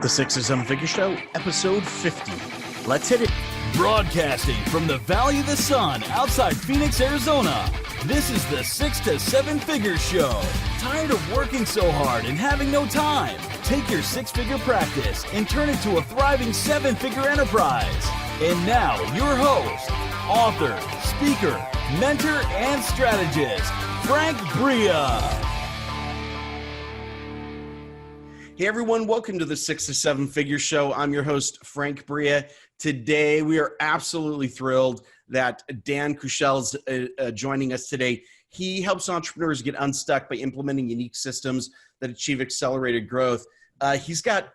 The 6 to 7 Figure Show, episode 50. Let's hit it. Broadcasting from the Valley of the Sun outside Phoenix, Arizona. This is the 6 to 7 Figure Show. Tired of working so hard and having no time? Take your 6-figure practice and turn it to a thriving 7-figure enterprise. And now, your host, author, speaker, mentor, and strategist, Frank Bria. Hey everyone, welcome to the 6 to 7 Figure Show. I'm your host, Frank Bria. Today, we are absolutely thrilled that Dan Kuschell is joining us today. He helps entrepreneurs get unstuck by implementing unique systems that achieve accelerated growth. He's got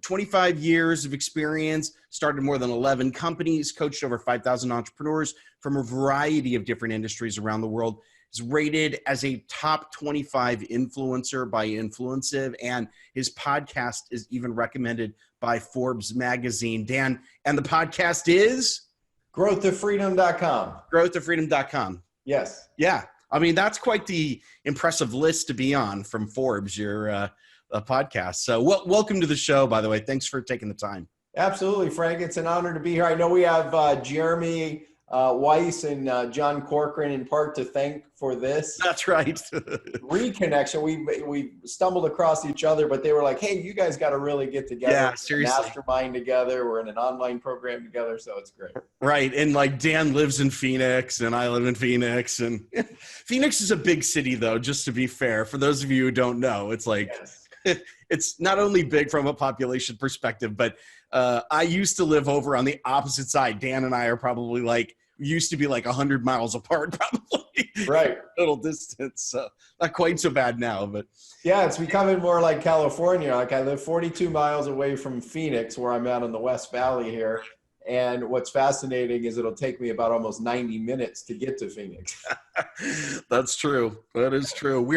25 years of experience, started more than 11 companies, coached over 5,000 entrepreneurs from a variety of different industries around the world. He's rated as a top 25 influencer by Influencive, and his podcast is even recommended by Forbes magazine. Dan, and the podcast is? growthtofreedom.com. growthtofreedom.com. Yes. Yeah. I mean, that's quite the impressive list to be on from Forbes, your podcast. So welcome to the show, by the way. Thanks for taking the time. Absolutely, Frank. It's an honor to be here. I know we have Jeremy Weiss and John Corcoran in part to thank for this. That's right. Reconnection. We stumbled across each other, but they were like, hey, you guys got to really get together. Yeah, seriously. Mastermind together. We're in an online program together, so it's great. Right. And like Dan lives in Phoenix and I live in Phoenix. And Phoenix is a big city, though, just to be fair. For those of you who don't know, it's like it's not only big from a population perspective, but I used to live over on the opposite side. Dan and I are probably used to be 100 miles apart, probably. Right. Little distance. So not quite so bad now, but. Yeah, it's becoming more like California. Like I live 42 miles away from Phoenix, where I'm at in the West Valley here. And what's fascinating is it'll take me about almost 90 minutes to get to Phoenix. That's true. That is true.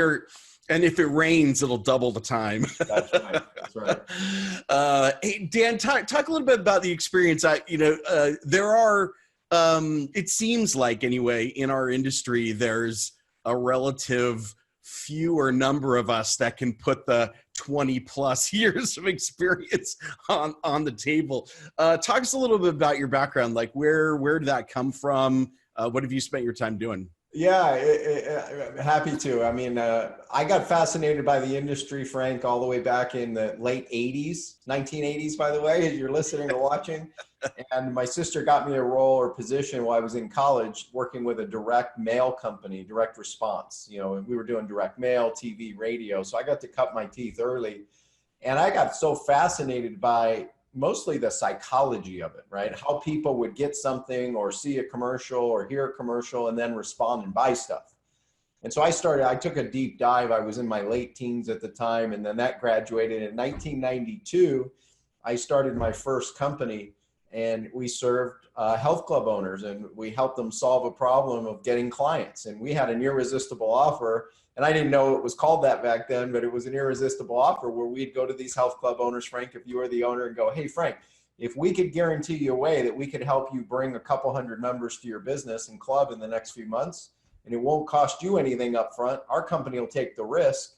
And if it rains, it'll double the time. That's right. That's right. Hey, Dan, talk a little bit about the experience. There are, it seems like anyway, in our industry, there's a relative fewer number of us that can put the 20 plus years of experience on the table. Talk us a little bit about your background. Like where did that come from? What have you spent your time doing? Yeah, happy to. I mean, I got fascinated by the industry, Frank, all the way back in the late 80s, 1980s, by the way, as you're listening or watching. And my sister got me a role or position while I was in college working with a direct mail company, direct response. You know, we were doing direct mail, TV, radio. So I got to cut my teeth early. And I got so fascinated by mostly the psychology of it, right? How people would get something or see a commercial or hear a commercial and then respond and buy stuff. And so I took a deep dive. I was in my late teens at the time, and then that graduated. In 1992, I started my first company, and we served health club owners, and we helped them solve a problem of getting clients. And we had an irresistible offer. And I didn't know it was called that back then, but it was an irresistible offer where we'd go to these health club owners, Frank, if you were the owner, and go, hey, Frank, if we could guarantee you a way that we could help you bring a couple hundred members to your business and club in the next few months, and it won't cost you anything up front, our company will take the risk.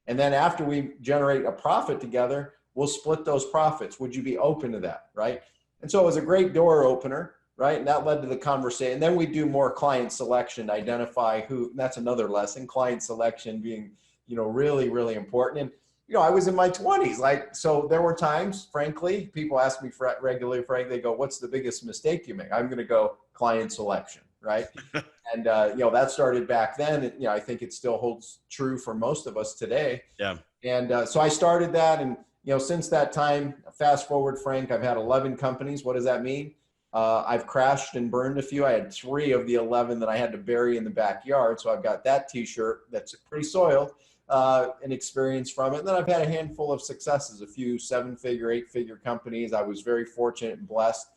And then after we generate a profit together, we'll split those profits. Would you be open to that, right? And so it was a great door opener. Right. And that led to the conversation. And then we do more client selection to identify who, that's another lesson, client selection being, really, really important. And, I was in my 20s, so there were times, frankly, people ask me regularly, Frank, they go, what's the biggest mistake you make? I'm going to go client selection. Right. And, that started back then. And, I think it still holds true for most of us today. Yeah. And so I started that. And, since that time, fast forward, Frank, I've had 11 companies. What does that mean? I've crashed and burned a few. I had 3 of the 11 that I had to bury in the backyard. So I've got that t-shirt that's pretty soiled, and experience from it. And then I've had a handful of successes, a few 7-figure, 8-figure companies. I was very fortunate and blessed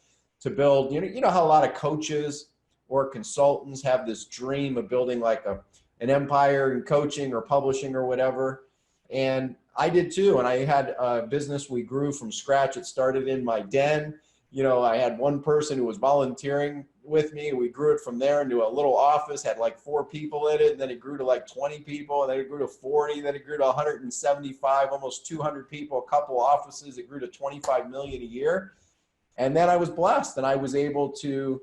to build, you know how a lot of coaches or consultants have this dream of building like an empire in coaching or publishing or whatever. And I did too. And I had a business we grew from scratch. It started in my den. I had one person who was volunteering with me. We grew it from there into a little office, had like 4 people in it. And then it grew to like 20 people. And then it grew to 40. Then it grew to 175, almost 200 people, a couple offices. It grew to 25 million a year. And then I was blessed and I was able to,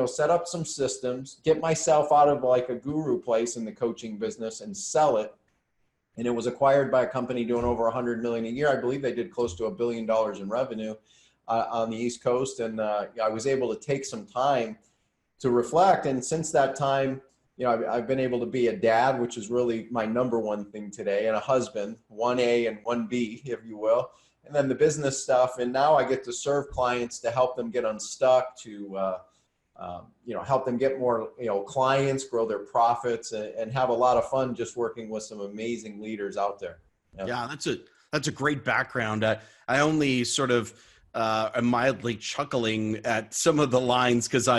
set up some systems, get myself out of like a guru place in the coaching business and sell it. And it was acquired by a company doing over 100 million a year. I believe they did close to $1 billion in revenue on the East Coast. And I was able to take some time to reflect. And since that time, I've been able to be a dad, which is really my number one thing today, and a husband, 1A and 1B, if you will. And then the business stuff. And now I get to serve clients to help them get unstuck, to help them get more, clients, grow their profits, and have a lot of fun just working with some amazing leaders out there. Yeah, that's a great background. I only sort of am mildly chuckling at some of the lines because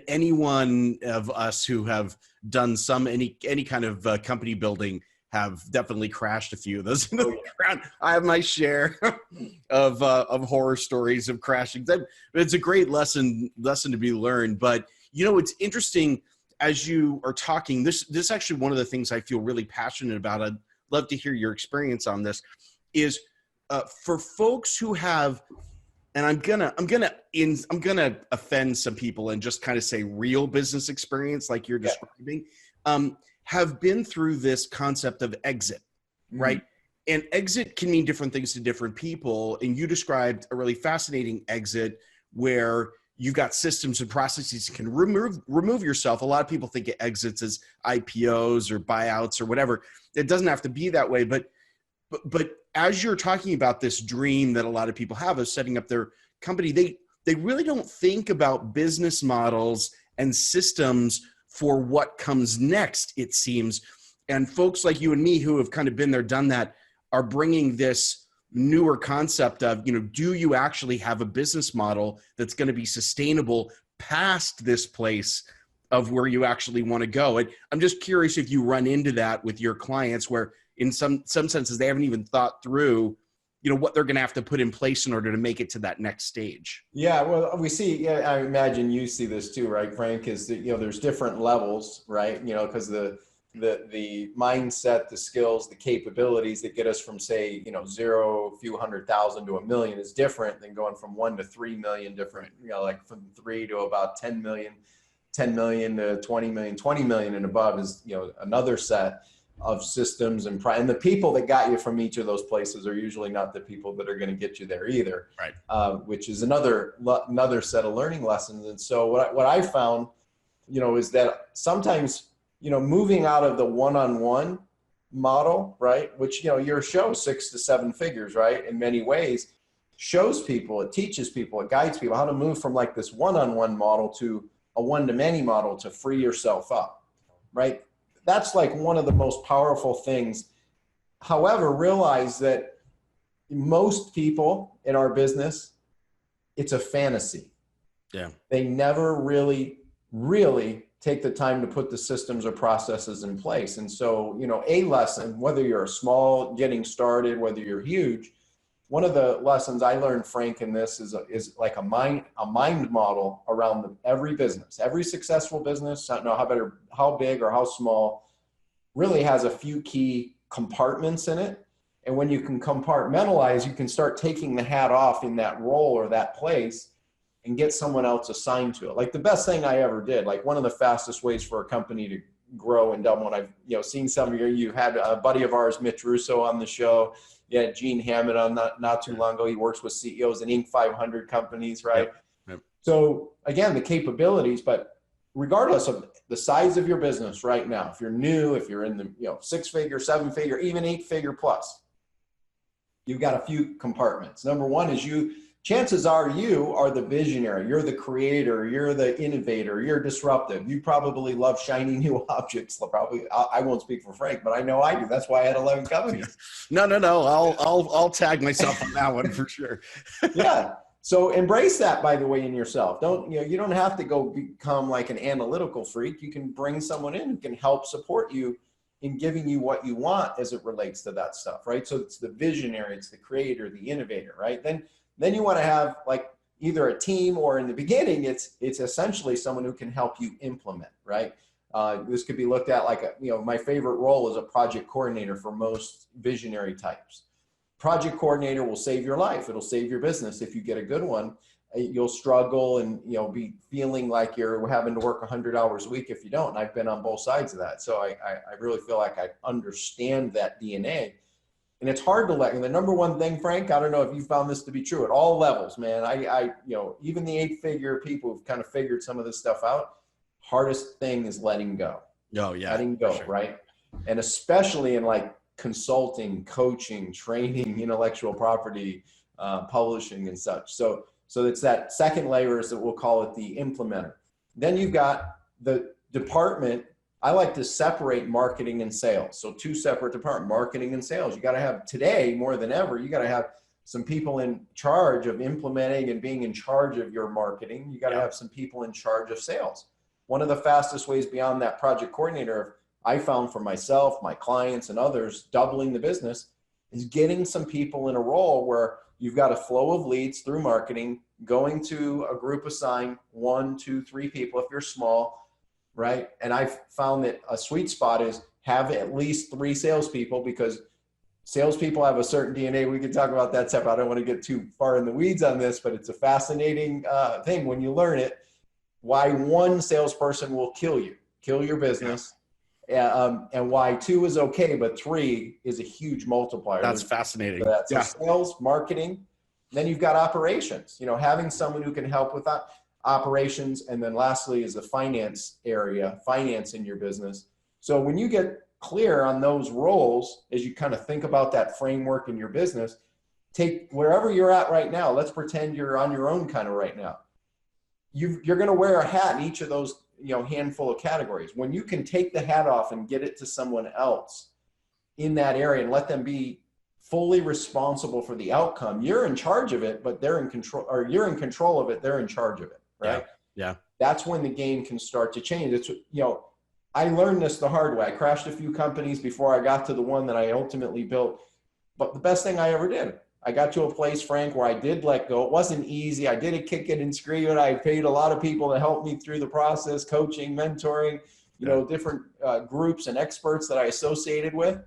anyone of us who have done any kind of company building have definitely crashed a few of those into the ground. I have my share of horror stories of crashing. It's a great lesson to be learned. But it's interesting as you are talking. This is actually one of the things I feel really passionate about. I'd love to hear your experience on this. Is for folks who have, and I'm gonna offend some people and just kind of say real business experience, like you're describing. Have been through this concept of exit, right? And exit can mean different things to different people. And you described a really fascinating exit where you've got systems and processes you can remove yourself. A lot of people think of exits as IPOs or buyouts or whatever. It doesn't have to be that way. But as you're talking about this dream that a lot of people have of setting up their company, they really don't think about business models and systems for what comes next, it seems. And folks like you and me who have kind of been there, done that, are bringing this newer concept of, do you actually have a business model that's going to be sustainable past this place of where you actually want to go? And I'm just curious if you run into that with your clients where in some senses they haven't even thought through what they're going to have to put in place in order to make it to that next stage. Yeah, well, we see, I imagine you see this too, right, Frank, is that, there's different levels, right? Because the mindset, the skills, the capabilities that get us from, say, 0, a few 100,000 to 1 million is different than going from 1 to 3 million different, like from 3 to about 10 million, 10 million to 20 million, 20 million and above is, another set of systems and the people that got you from each of those places are usually not the people that are going to get you there either, right? Which is another set of learning lessons. And so what I found, is that sometimes, moving out of the one-on-one model, right, which, your show 6 to 7 figures, right, in many ways shows people, it teaches people, it guides people how to move from like this one-on-one model to a one-to-many model to free yourself up, right? That's like one of the most powerful things. However, realize that most people in our business, it's a fantasy. Yeah. They never really take the time to put the systems or processes in place. And so, a lesson, whether you're small, getting started, whether you're huge, one of the lessons I learned, Frank, in this is like a mind model around every business. Every successful business, I don't know how big or how small, really has a few key compartments in it. And when you can compartmentalize, you can start taking the hat off in that role or that place and get someone else assigned to it. Like the best thing I ever did, like one of the fastest ways for a company to grow and double, and I've seen some of you had a buddy of ours, Mitch Russo, on the show. You had Gene Hammond on not too long ago. He works with CEOs in Inc. 500 companies, right? Yep. So again, the capabilities, but regardless of the size of your business right now, if you're new, if you're in the 6-figure, 7-figure, even 8-figure plus, you've got a few compartments. Number one is chances are you are the visionary, you're the creator, you're the innovator, you're disruptive. You probably love shiny new objects. I won't speak for Frank, but I know I do. That's why I had 11 companies. No. I'll tag myself on that one for sure. Yeah. So embrace that, by the way, in yourself. You don't have to go become like an analytical freak. You can bring someone in who can help support you in giving you what you want as it relates to that stuff, right? So it's the visionary, it's the creator, the innovator, right? Then you want to have like either a team or in the beginning, it's essentially someone who can help you implement, right? This could be looked at like, my favorite role is a project coordinator for most visionary types. Project coordinator will save your life. It'll save your business if you get a good one. You'll struggle and be feeling like you're having to work 100 hours a week if you don't. And I've been on both sides of that. So I really feel like I understand that DNA. And it's hard to let, and the number one thing, Frank, I don't know if you found this to be true at all levels, man. Even the 8-figure people who've kind of figured some of this stuff out, hardest thing is letting go. Oh yeah. Letting go, sure. Right? And especially in like consulting, coaching, training, intellectual property, publishing and such. So it's that second layer is that we'll call it the implementer. Then you've got the department. I like to separate marketing and sales. So 2 separate departments, marketing and sales. You got to have today more than ever, you got to have some people in charge of implementing and being in charge of your marketing. You got to have some people in charge of sales. One of the fastest ways beyond that project coordinator I found for myself, my clients and others, doubling the business is getting some people in a role where you've got a flow of leads through marketing, going to a group assigned 1, 2, 3 people if you're small, right? And I've found that a sweet spot is have at least 3 salespeople, because salespeople have a certain DNA. We can talk about that stuff. I don't want to get too far in the weeds on this, but it's a fascinating thing when you learn it, why 1 salesperson will kill your business. And why 2 is okay, but 3 is a huge multiplier. That's fascinating. So sales, marketing, then you've got operations, having someone who can help with that operations. And then lastly is the finance area, finance in your business. So when you get clear on those roles, as you kind of think about that framework in your business, take wherever you're at right now. Let's pretend you're on your own kind of right now. You're going to wear a hat in each of those handful of categories. When you can take the hat off and get it to someone else in that area and let them be fully responsible for the outcome, you're in charge of it, but they're in control, or you're in control of it, they're in charge of it, right? Yeah. That's when the game can start to change. It's, I learned this the hard way. I crashed a few companies before I got to the one that I ultimately built. But the best thing I ever did, I got to a place, Frank, where I did let go. It wasn't easy. I did it kicking and screaming. I paid a lot of people to help me through the process, coaching, mentoring, different groups and experts that I associated with.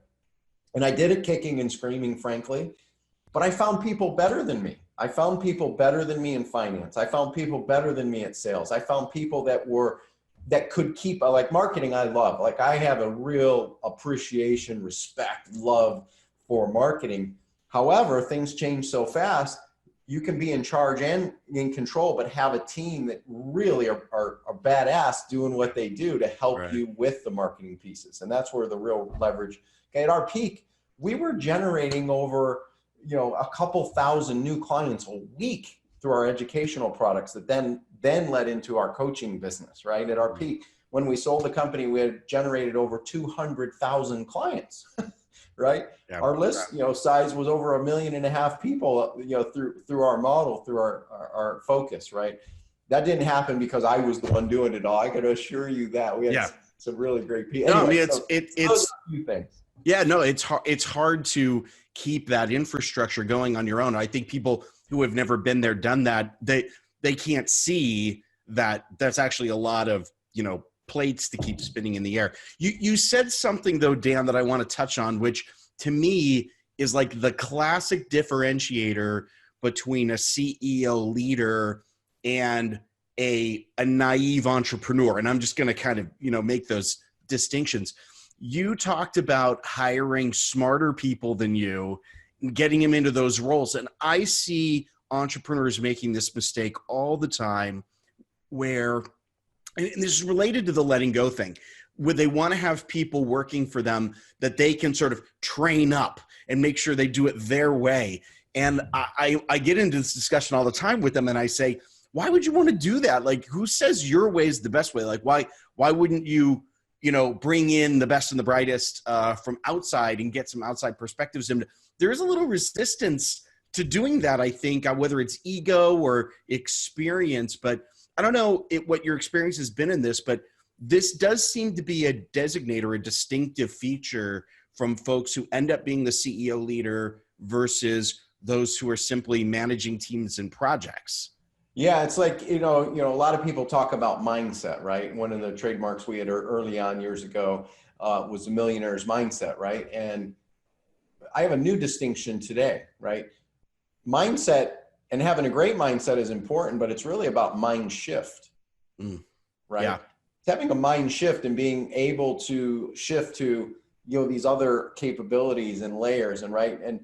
And I did it kicking and screaming, frankly. But I found people better than me. I found people better than me in finance. I found people better than me at sales. I found people that could keep, like marketing, I love. Like I have a real appreciation, respect, love for marketing. However, things change so fast, you can be in charge and in control, but have a team that really are badass doing what they do to help you with the marketing pieces. And that's where the real leverage. Okay, at our peak, we were generating over, a couple thousand new clients a week through our educational products that then led into our coaching business, right? At our peak, when we sold the company, we had generated over 200,000 clients. Right? Yeah, our list, size was over 1.5 million people, through our model, through our focus, right? That didn't happen because I was the one doing it all. I can assure you that we had some really great people. Anyway, it's a few things. Yeah, no, it's hard to keep that infrastructure going on your own. I think people who have never been there, done that, they can't see that that's actually a lot of, plates to keep spinning in the air. You said something though, Dan, that I want to touch on, which to me is like the classic differentiator between a CEO leader and a naive entrepreneur. And I'm just going to kind of, make those distinctions. You talked about hiring smarter people than you, getting them into those roles. And I see entrepreneurs making this mistake all the time where, and this is related to the letting go thing, where they want to have people working for them that they can sort of train up and make sure they do it their way. And I get into this discussion all the time with them and I say, why would you want to do that? Like, who says your way is the best way? Like, why wouldn't you, bring in the best and the brightest from outside and get some outside perspectives? And there is a little resistance to doing that, I think, whether it's ego or experience, but I don't know what your experience has been in this, but this does seem to be a designator, a distinctive feature from folks who end up being the CEO leader versus those who are simply managing teams and projects. Yeah, it's like, a lot of people talk about mindset, right? One of the trademarks we had early on years ago was the millionaire's mindset, right? And I have a new distinction today, right? Mindset and having a great mindset is important, but it's really about mind shift, right? Yeah. It's having a mind shift and being able to shift to, these other capabilities and layers, and right. And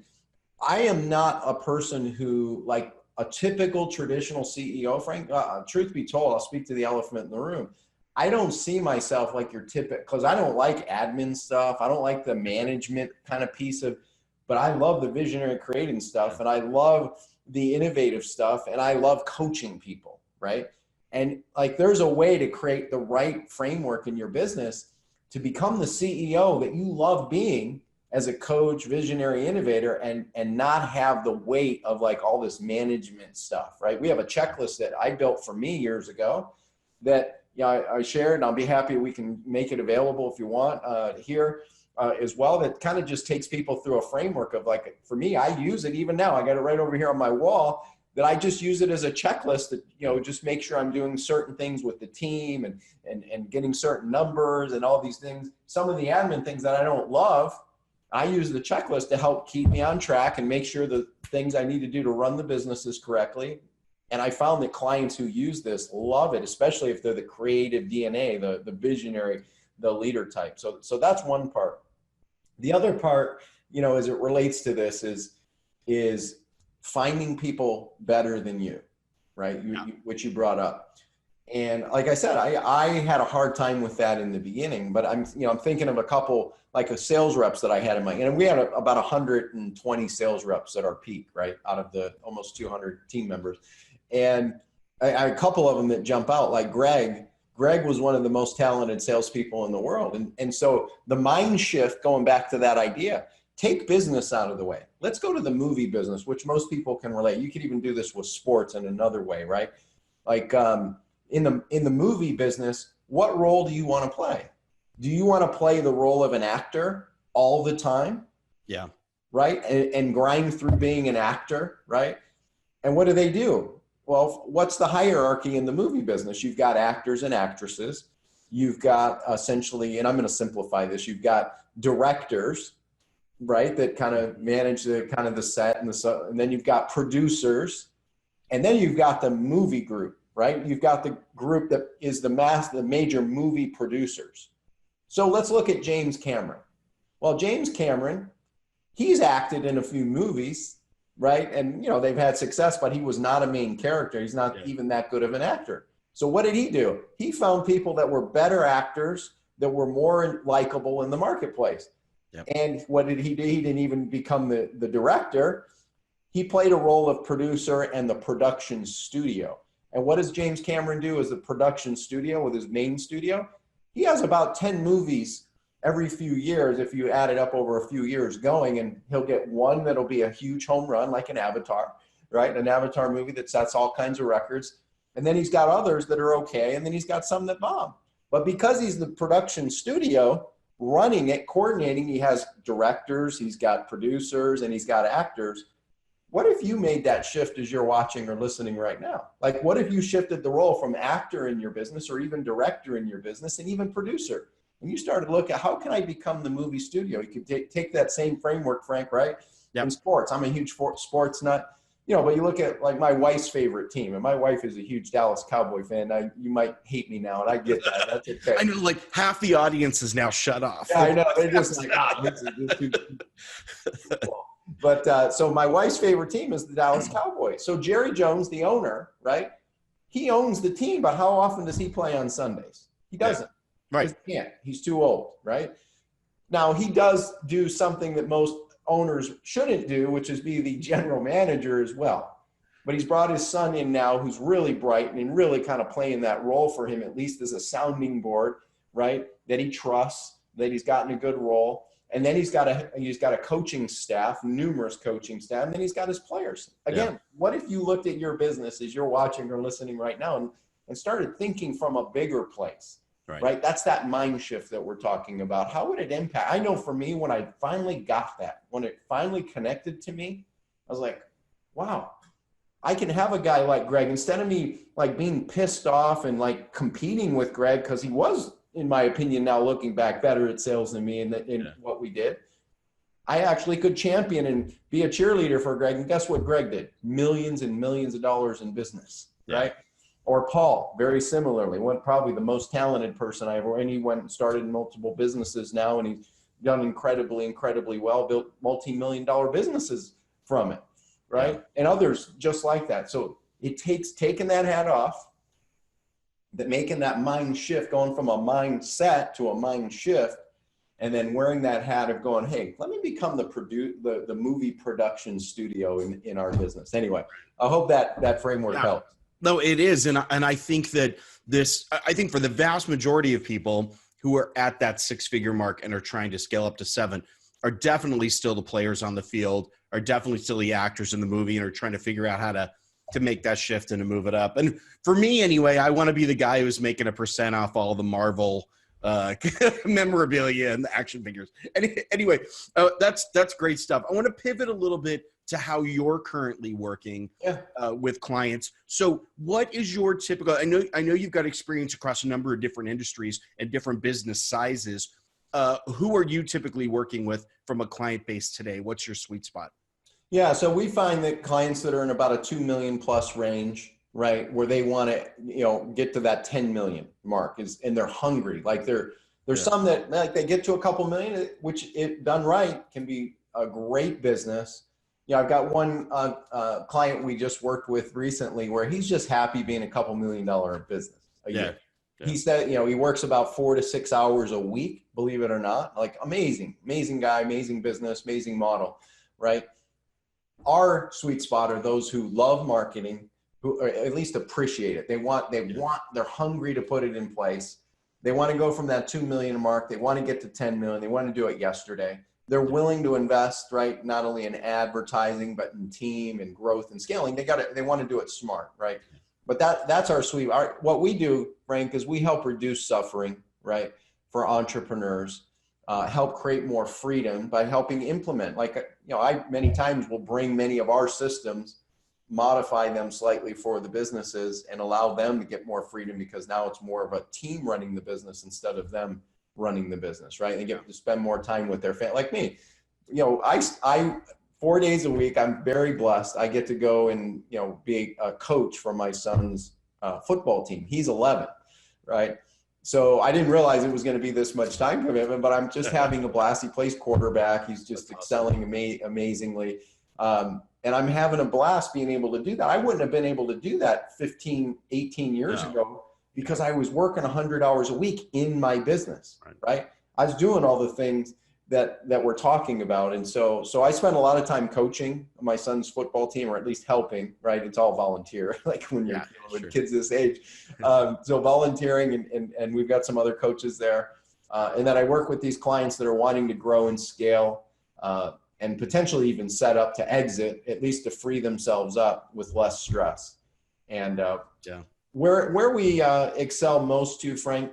I am not a person who, like a typical traditional CEO, Frank, truth be told, I'll speak to the elephant in the room. I don't see myself like your typical, because I don't like admin stuff. I don't like the management kind of piece of, but I love the visionary creating stuff, and I love the innovative stuff, and I love coaching people, right? And like, there's a way to create the right framework in your business to become the CEO that you love being as a coach, visionary innovator, and not have the weight of like all this management stuff, right? We have a checklist that I built for me years ago that I shared, and I'll be happy we can make it available if you want here as well. That kind of just takes people through a framework of, like, for me, I use it even now. I got it right over here on my wall, that I just use it as a checklist that, just make sure I'm doing certain things with the team and getting certain numbers and all these things. Some of the admin things that I don't love, I use the checklist to help keep me on track and make sure the things I need to do to run the businesses correctly. And I found that clients who use this love it, especially if they're the creative DNA, the visionary, the leader type. So that's one part. The other part, as it relates to this is finding people better than you, right? Which you brought up. And like I said, I had a hard time with that in the beginning, but I'm thinking of a couple, like sales reps that I had in my, and we had about 120 sales reps at our peak, right? Out of the almost 200 team members. And a couple of them that jump out, like Greg was one of the most talented salespeople in the world. And so the mind shift, going back to that idea, take business out of the way. Let's go to the movie business, which most people can relate. You could even do this with sports in another way, right? Like in the movie business, what role do you want to play? Do you want to play the role of an actor all the time? Yeah. Right? And grind through being an actor, right? And what do? Well, what's the hierarchy in the movie business? You've got actors and actresses. You've got essentially, and I'm going to simplify this, you've got directors, right, that kind of manage the set and then you've got producers, and then you've got the movie group, right? You've got the group that is the major movie producers. So let's look at James Cameron. Well, James Cameron, he's acted in a few movies, right? And, they've had success, but he was not a main character. He's not even that good of an actor. So what did he do? He found people that were better actors, that were more likable in the marketplace. Yep. And what did he do? He didn't even become the director. He played a role of producer and the production studio. And what does James Cameron do as the production studio with his main studio? He has about 10 movies every few years, if you add it up over a few years going, and he'll get one that'll be a huge home run, like an Avatar, right? An Avatar movie that sets all kinds of records. And then he's got others that are okay, and then he's got some that bomb. But because he's the production studio running it, coordinating, he has directors, he's got producers, and he's got actors. What if you made that shift as you're watching or listening right now? Like, what if you shifted the role from actor in your business, or even director in your business, and even producer? And you started to look at, how can I become the movie studio? You could take that same framework, Frank, right? Yep. In sports. I'm a huge sports nut, but you look at like my wife's favorite team, and my wife is a huge Dallas Cowboy fan. You might hate me now, and I get that. That's okay. I know, like half the audience is now shut off. Yeah, I know. They're just like, this is too cool. But so my wife's favorite team is the Dallas Cowboys. So Jerry Jones, the owner, right? He owns the team, but how often does he play on Sundays? He doesn't. Yeah. Right. He can't. He's too old, right? Now, he does do something that most owners shouldn't do, which is be the general manager as well. But he's brought his son in now, who's really bright and really kind of playing that role for him, at least as a sounding board, right? That he trusts, that he's gotten a good role. And then he's got a coaching staff, numerous coaching staff, and then he's got his players. Again, What if you looked at your business as you're watching or listening right now and started thinking from a bigger place? Right. That's that mind shift that we're talking about. How would it impact? I know for me, when I finally got that, when it finally connected to me, I was like, wow, I can have a guy like Greg, instead of me like being pissed off and like competing with Greg, because he was, in my opinion, now looking back, better at sales than me in what we did. I actually could champion and be a cheerleader for Greg. And guess what Greg did? Millions and millions of dollars in business, right? Or Paul, very similarly, probably the most talented person I ever, and he went and started multiple businesses now, and he's done incredibly, incredibly well, built multi-million-dollar businesses from it, right? Yeah. And others just like that. So it takes taking that hat off, making that mind shift, going from a mindset to a mind shift, and then wearing that hat of going, hey, let me become the movie production studio in our business. Anyway, I hope that framework helps. No, it is. And I think that I think for the vast majority of people who are at that 6-figure mark and are trying to scale up to 7 are definitely still the players on the field, are definitely still the actors in the movie, and are trying to figure out how to make that shift and to move it up. And for me anyway, I want to be the guy who's making 1% off all the Marvel memorabilia and the action figures. Anyway, that's great stuff. I want to pivot a little bit to how you're currently working with clients. So what is your typical, I know you've got experience across a number of different industries and different business sizes. Who are you typically working with from a client base today? What's your sweet spot? Yeah, so we find that clients that are in about a 2 million plus range, right, where they want to, get to that 10 million mark and they're hungry. Like there's some that like they get to a couple million, which if done right can be a great business. I've got one client we just worked with recently where he's just happy being a couple $1 million business a year. Yeah. He said, he works about 4 to 6 hours a week, believe it or not. Like amazing guy, amazing business, amazing model, right? Our sweet spot are those who love marketing, who or at least appreciate it. They're hungry to put it in place. They want to go from that 2 million mark. They want to get to 10 million. They want to do it yesterday. They're willing to invest, right? Not only in advertising, but in team and growth and scaling. They want to do it smart, right? But that's our sweet. What we do, Frank, is we help reduce suffering, right? For entrepreneurs, help create more freedom by helping implement. I many times will bring many of our systems, modify them slightly for the businesses and allow them to get more freedom because now it's more of a team running the business instead of them running the business, right? They get to spend more time with their family. Like me, I 4 days a week, I'm very blessed. I get to go and, be a coach for my son's football team. He's 11, right? So I didn't realize it was going to be this much time commitment, but I'm just having a blast. He plays quarterback. He's just excelling amazingly. And I'm having a blast being able to do that. I wouldn't have been able to do that 15, 18 years ago because I was working 100 hours a week in my business, right? I was doing all the things that we're talking about. And so I spent a lot of time coaching my son's football team, or at least helping, right? It's all volunteer, like when you're with kids this age. So volunteering, and we've got some other coaches there. And then I work with these clients that are wanting to grow and scale, and potentially even set up to exit, at least to free themselves up with less stress. And where we excel most too, Frank,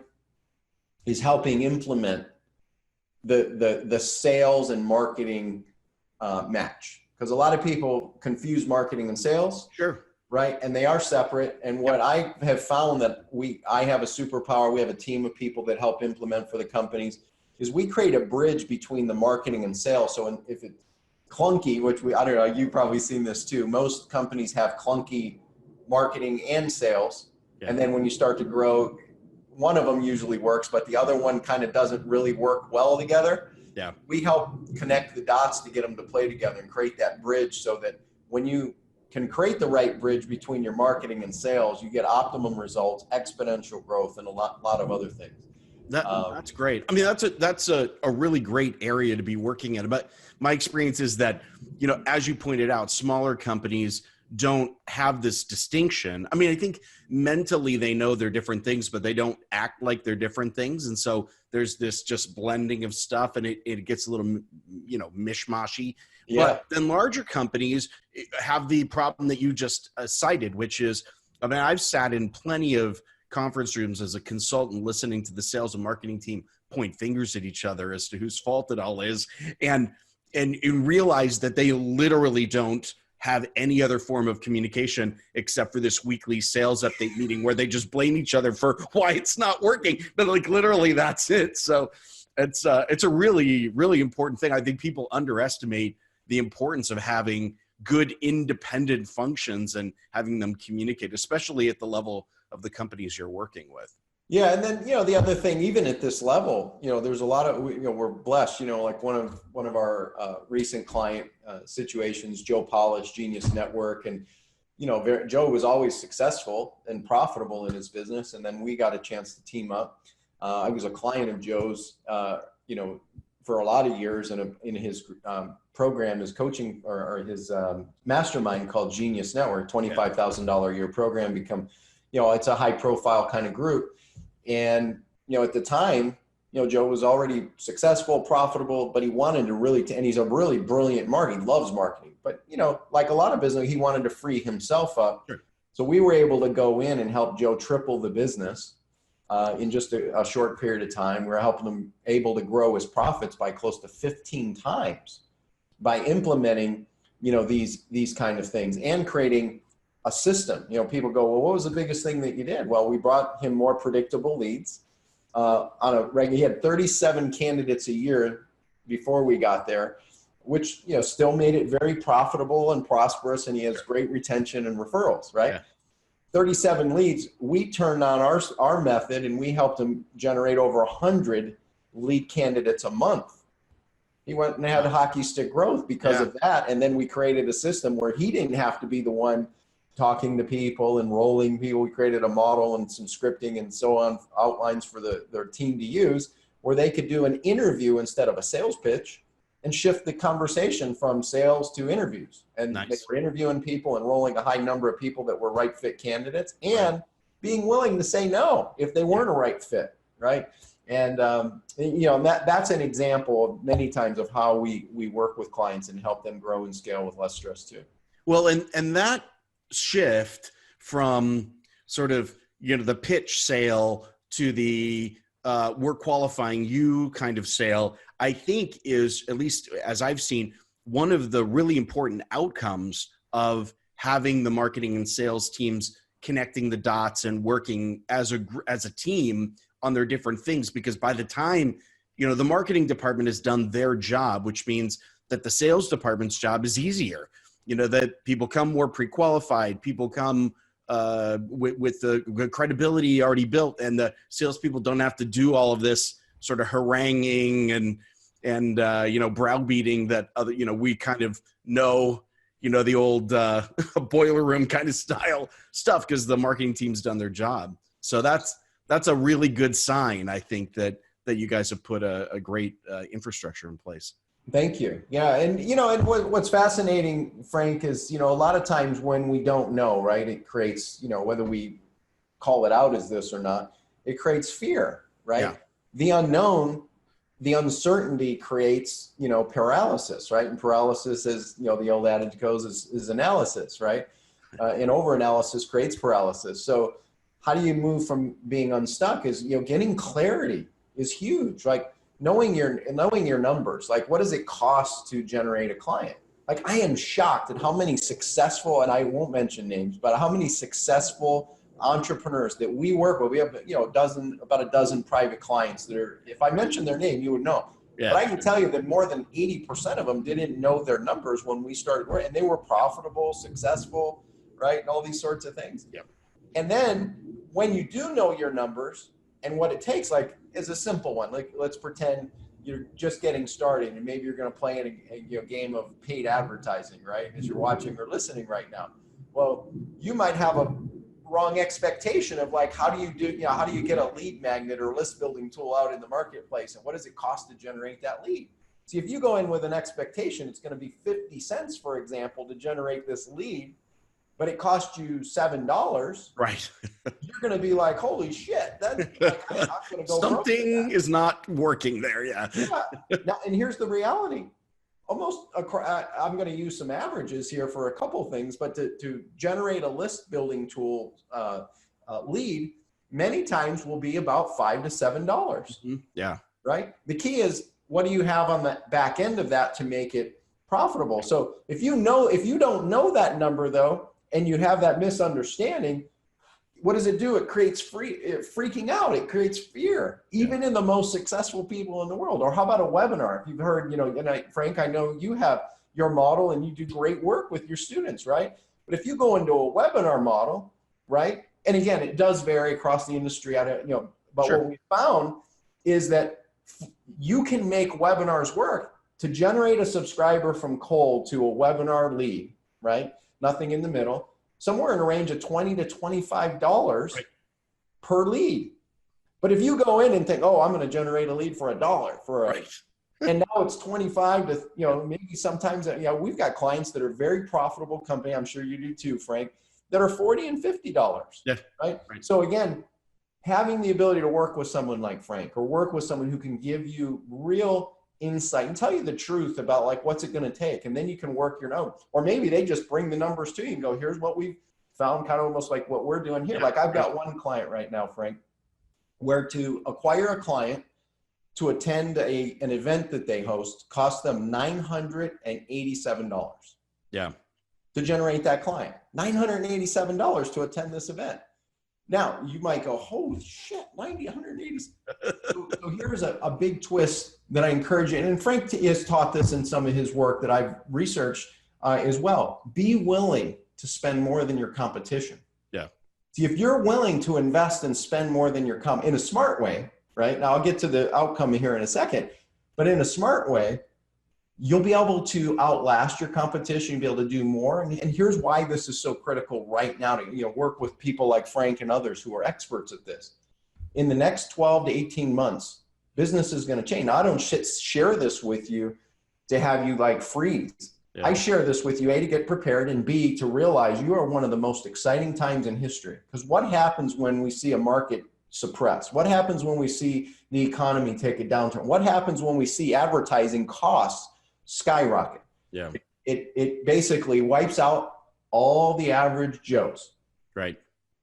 is helping implement the sales and marketing match. Because a lot of people confuse marketing and sales. Sure. Right. And they are separate. And what I have found that I have a superpower, we have a team of people that help implement for the companies, is we create a bridge between the marketing and sales. So if it's clunky, which I don't know, you've probably seen this too. Most companies have clunky marketing and sales. Yeah. And then when you start to grow, one of them usually works, but the other one kind of doesn't really work well together. Yeah. We help connect the dots to get them to play together and create that bridge so that when you can create the right bridge between your marketing and sales, you get optimum results, exponential growth, and a lot of other things. That's great. I mean, that's a really great area to be working in. But my experience is that, as you pointed out, smaller companies don't have this distinction. I mean, I think mentally they know they're different things, but they don't act like they're different things. And so there's this just blending of stuff, and it gets a little, mishmashy. Yeah. But then larger companies have the problem that you just cited, which is, I mean, I've sat in plenty of conference rooms as a consultant listening to the sales and marketing team point fingers at each other as to whose fault it all is. And you realize that they literally don't have any other form of communication except for this weekly sales update meeting where they just blame each other for why it's not working. But like literally that's it. So it's a really, really important thing. I think people underestimate the importance of having good independent functions and having them communicate, especially at the level of the companies you're working with. Yeah. And then, the other thing, even at this level, there's a lot of, we're blessed, like one of our recent client situations, Joe Polish, Genius Network. And, Joe was always successful and profitable in his business. And then we got a chance to team up. I was a client of Joe's, for a lot of years in his program, his coaching or his mastermind called Genius Network, $25,000 a year program, it's a high profile kind of group. And, at the time, Joe was already successful, profitable, but he wanted to and he's a really brilliant marketer. He loves marketing, but, like a lot of business, he wanted to free himself up. Sure. So we were able to go in and help Joe triple the business in just a short period of time. We were helping him able to grow his profits by close to 15 times by implementing, these kind of things and creating a system. People go, well, what was the biggest thing that you did? Well, we brought him more predictable leads on a regular. He had 37 candidates a year before we got there, which, still made it very profitable and prosperous. And he has great retention and referrals, right? Yeah. 37 leads. We turned on our method and we helped him generate over 100 lead candidates a month. He went and had hockey stick growth because of that. And then we created a system where he didn't have to be the one talking to people, enrolling people. We created a model and some scripting and so on, outlines for their team to use, where they could do an interview instead of a sales pitch and shift the conversation from sales to interviews. And They were interviewing people, enrolling a high number of people that were right fit candidates, and being willing to say no if they weren't a right fit, right? And that's an example of many times of how we work with clients and help them grow and scale with less stress too. Well, and that shift from sort of, the pitch sale to the we're qualifying you kind of sale, I think is, at least as I've seen, one of the really important outcomes of having the marketing and sales teams connecting the dots and working as a team on their different things. Because by the time, the marketing department has done their job, which means that the sales department's job is easier. That people come more pre-qualified, people come with the credibility already built, and the salespeople don't have to do all of this sort of haranguing and browbeating that other, we kind of know, the old boiler room kind of style stuff, because the marketing team's done their job. So that's a really good sign, I think, that you guys have put a great infrastructure in place. Thank you. Yeah. And, and what's fascinating, Frank, is, a lot of times when we don't know, right, it creates, whether we call it out as this or not, it creates fear, right? Yeah. The unknown, the uncertainty creates, paralysis, right? And paralysis is, the old adage goes is analysis, right? And over-analysis creates paralysis. So how do you move from being unstuck is, getting clarity is huge. Like, knowing your numbers, like what does it cost to generate a client? Like, I am shocked at how many successful, and I won't mention names, but how many successful entrepreneurs that we work with. We have, about a dozen private clients that are, if I mentioned their name, you would know. Yeah. But I can tell you that more than 80% of them didn't know their numbers when we started, and they were profitable, successful, right? And all these sorts of things. Yep. And then when you do know your numbers and what it takes, like, is a simple one. Like, let's pretend you're just getting started and maybe you're going to play in a game of paid advertising, right? As you're watching or listening right now. Well, you might have a wrong expectation of like, how do you get a lead magnet or list building tool out in the marketplace? And what does it cost to generate that lead? See, if you go in with an expectation, it's going to be 50 cents, for example, to generate this lead, but it cost you $7. Right. You're going to be like, holy shit, I'm going to go. Something is not working there. Yeah. Now, and here's the reality. I'm going to use some averages here for a couple things, but to generate a list building tool lead, many times will be about $5 to $7. Mm-hmm. Yeah. Right. The key is, what do you have on the back end of that to make it profitable. So if you don't know that number though, and you have that misunderstanding, what does it do? It creates freaking out. It creates fear, even in the most successful people in the world. Or how about a webinar? If you've heard, and Frank, I know you have your model and you do great work with your students, right? But if you go into a webinar model, right? And again, it does vary across the industry. But what we found is that you can make webinars work to generate a subscriber from cold to a webinar lead, right? Nothing in the middle. Somewhere in a range of $20 to $25 per lead. But if you go in and think, oh, I'm going to generate a lead for $1 and now it's 25 to, maybe sometimes, we've got clients that are very profitable company. I'm sure you do too, Frank, that are $40 and $50. Yeah. Right. So again, having the ability to work with someone like Frank or work with someone who can give you real insight and tell you the truth about like, what's it going to take? And then you can work your own, or maybe they just bring the numbers to you and go, here's what we've found, kind of almost like what we're doing here. Like I've got one client right now, Frank, where to acquire a client to attend an event that they host costs them $987. Yeah. To generate that client, $987 to attend this event. Now you might go, holy shit, 180. So here's a big twist that I encourage you. And Frank has taught this in some of his work that I've researched as well. Be willing to spend more than your competition. Yeah. See, if you're willing to invest and spend more than your in a smart way, right? Now I'll get to the outcome here in a second, but in a smart way, you'll be able to outlast your competition, you'll be able to do more. And here's why this is so critical right now to work with people like Frank and others who are experts at this. In the next 12 to 18 months, business is going to change. Now, I don't share this with you to have you like freeze. Yeah. I share this with you, A, to get prepared, and B, to realize you are one of the most exciting times in history. Because what happens when we see a market suppress? What happens when we see the economy take a downturn? What happens when we see advertising costs skyrocket? Yeah. It basically wipes out all the average Joes. Right.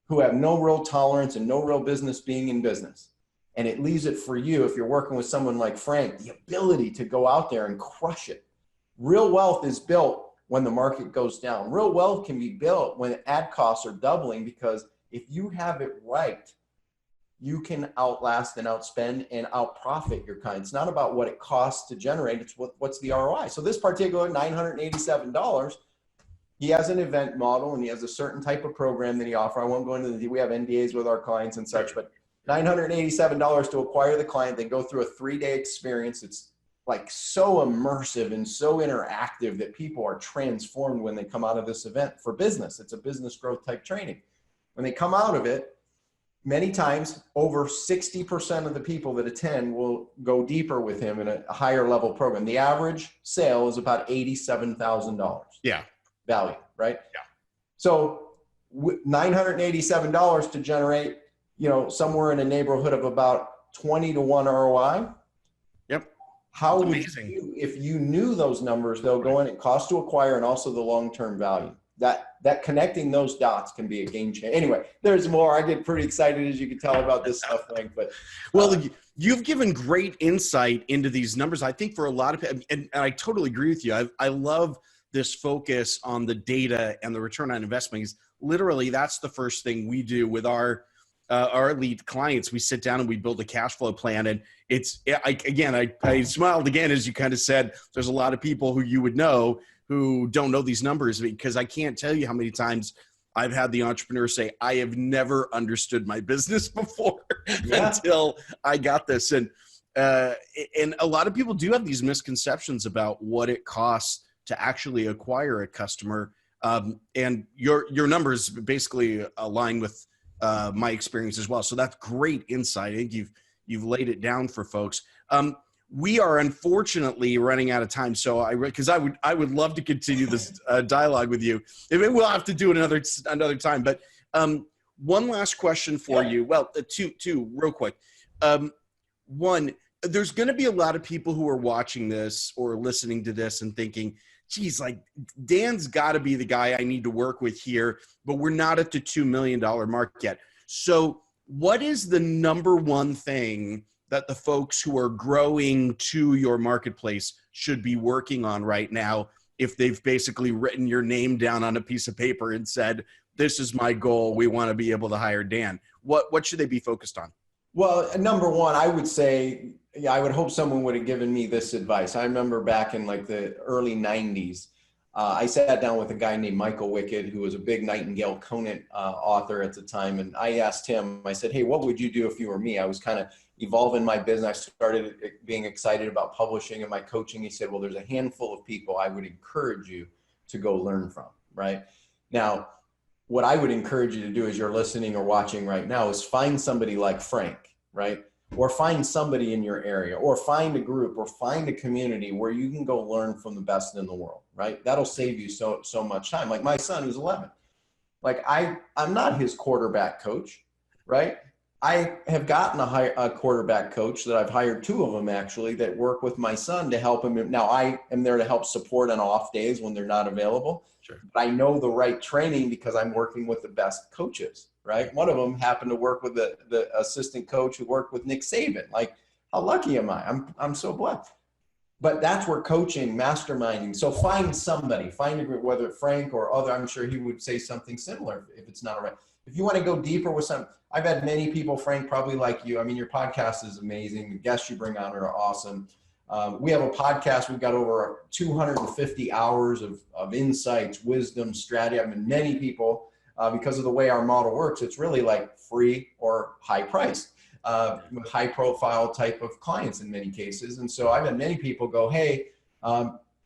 Who have no real tolerance and no real business being in business. And it leaves it for you, if you're working with someone like Frank, the ability to go out there and crush it. Real wealth is built when the market goes down. Real wealth can be built when ad costs are doubling, because if you have it right, you can outlast and outspend and outprofit your kind. It's not about what it costs to generate, it's what's the ROI. So this particular $987, he has an event model and he has a certain type of program that he offers. I won't go into we have NDAs with our clients and such, but $987 to acquire the client. They go through a 3-day experience. It's like so immersive and so interactive that people are transformed when they come out of this event for business. It's a business growth type training. When they come out of it, many times over 60% of the people that attend will go deeper with him in a higher level program. The average sale is about $87,000. Yeah. Value, right? Yeah. So $987 to generate, somewhere in a neighborhood of about 20 to 1 ROI. Yep. How would you, if you knew those numbers, they'll go in at cost to acquire and also the long-term value. That connecting those dots can be a game changer. Anyway, there's more. I get pretty excited, as you can tell, about this stuff, Frank. But you've given great insight into these numbers. I think for a lot of people, and I totally agree with you. I love this focus on the data and the return on investment. Is literally that's the first thing we do with our elite clients. We sit down and we build a cash flow plan, and I smiled again as you kind of said. There's a lot of people who you would know who don't know these numbers, because I can't tell you how many times I've had the entrepreneur say, I have never understood my business before until I got this. And a lot of people do have these misconceptions about what it costs to actually acquire a customer. And your numbers basically align with my experience as well. So that's great insight. I think you've laid it down for folks. We are unfortunately running out of time, so because I would love to continue this dialogue with you. We'll have to do it another time. But one last question for you. Well, two real quick. One, there's going to be a lot of people who are watching this or listening to this and thinking, geez, like Dan's got to be the guy I need to work with here, but we're not at the $2 million mark yet. So what is the number one thing that the folks who are growing to your marketplace should be working on right now if they've basically written your name down on a piece of paper and said, this is my goal, we want to be able to hire Dan? What should they be focused on? Well, number one, I would say, I would hope someone would have given me this advice. I remember back in like the early 90s, I sat down with a guy named Michael Wicked, who was a big Nightingale Conant author at the time. And I asked him, I said, hey, what would you do if you were me? I was kind of evolving my business. I started being excited about publishing and my coaching. He said, well, there's a handful of people I would encourage you to go learn from, right? Now, what I would encourage you to do as you're listening or watching right now is find somebody like Frank, right? Or find somebody in your area, or find a group, or find a community where you can go learn from the best in the world, right? That'll save you so much time. Like my son who's 11, like I'm not his quarterback coach, right? I have gotten a quarterback coach that I've hired, 2 of them actually, that work with my son to help him. Now I am there to help support on off days when they're not available. Sure. But I know the right training because I'm working with the best coaches, right? One of them happened to work with the assistant coach who worked with Nick Saban. Like, how lucky am I? I'm so blessed. But that's where coaching, masterminding. So find somebody, find a group, whether Frank or other. I'm sure he would say something similar if it's not right. If you want to go deeper with some, I've had many people, Frank, probably like you. I mean, your podcast is amazing. The guests you bring on are awesome. We have a podcast. We've got over 250 hours of insights, wisdom, strategy. I mean, many people, because of the way our model works, it's really like free or high price, with high profile type of clients in many cases. And so I've had many people go, hey,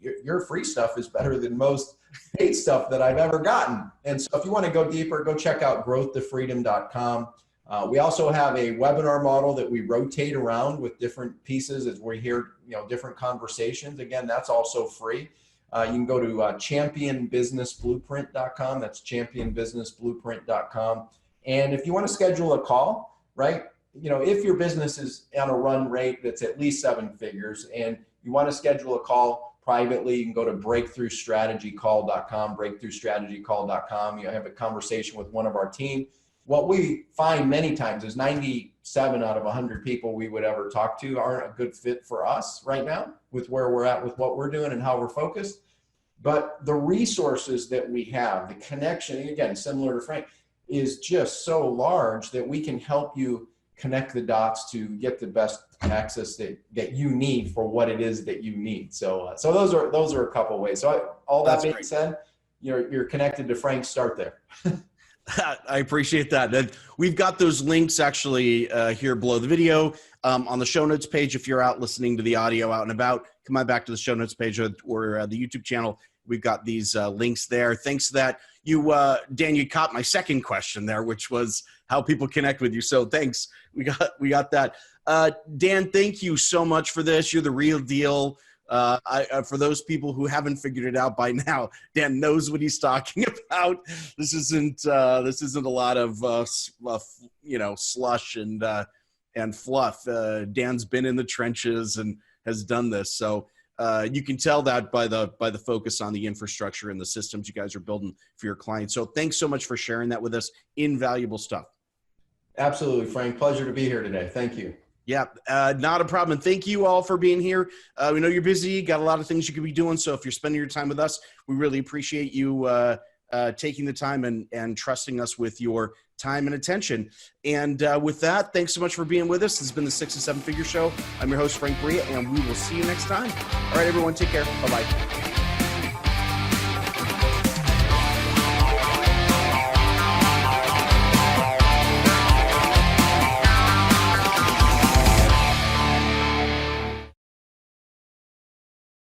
your free stuff is better than most paid stuff that I've ever gotten. And so if you want to go deeper, go check out growthtofreedom.com. We also have a webinar model that we rotate around with different pieces as we hear, different conversations. Again, that's also free. You can go to championbusinessblueprint.com. That's championbusinessblueprint.com. And if you want to schedule a call, right, if your business is on a run rate that's at least 7 figures and you want to schedule a call privately, you can go to breakthroughstrategycall.com, breakthroughstrategycall.com. You have a conversation with one of our team. What we find many times is 97 out of 100 people we would ever talk to aren't a good fit for us right now with where we're at with what we're doing and how we're focused. But the resources that we have, the connection, again, similar to Frank, is just so large that we can help you connect the dots to get the best access that you need for what it is that you need. So those are a couple of ways. So all that being said, you're connected to Frank. Start there. I appreciate that. And we've got those links actually here below the video on the show notes page. If you're out listening to the audio out and about, come on back to the show notes page or the YouTube channel. We've got these links there. Thanks to that. Dan, you caught my second question there, which was how people connect with you. So thanks. We got that. Dan, thank you so much for this. You're the real deal. For those people who haven't figured it out by now, Dan knows what he's talking about. This isn't a lot of slush and fluff. Dan's been in the trenches and has done this. So you can tell that by the focus on the infrastructure and the systems you guys are building for your clients. So thanks so much for sharing that with us. Invaluable stuff. Absolutely, Frank. Pleasure to be here today. Thank you. Yeah, not a problem. And thank you all for being here. We know you're busy, got a lot of things you could be doing. So if you're spending your time with us, we really appreciate you taking the time and trusting us with your time and attention. And with that, thanks so much for being with us. This has been the 6 to 7 Figure Show. I'm your host, Frank Bria, and we will see you next time. All right, everyone, take care. Bye-bye.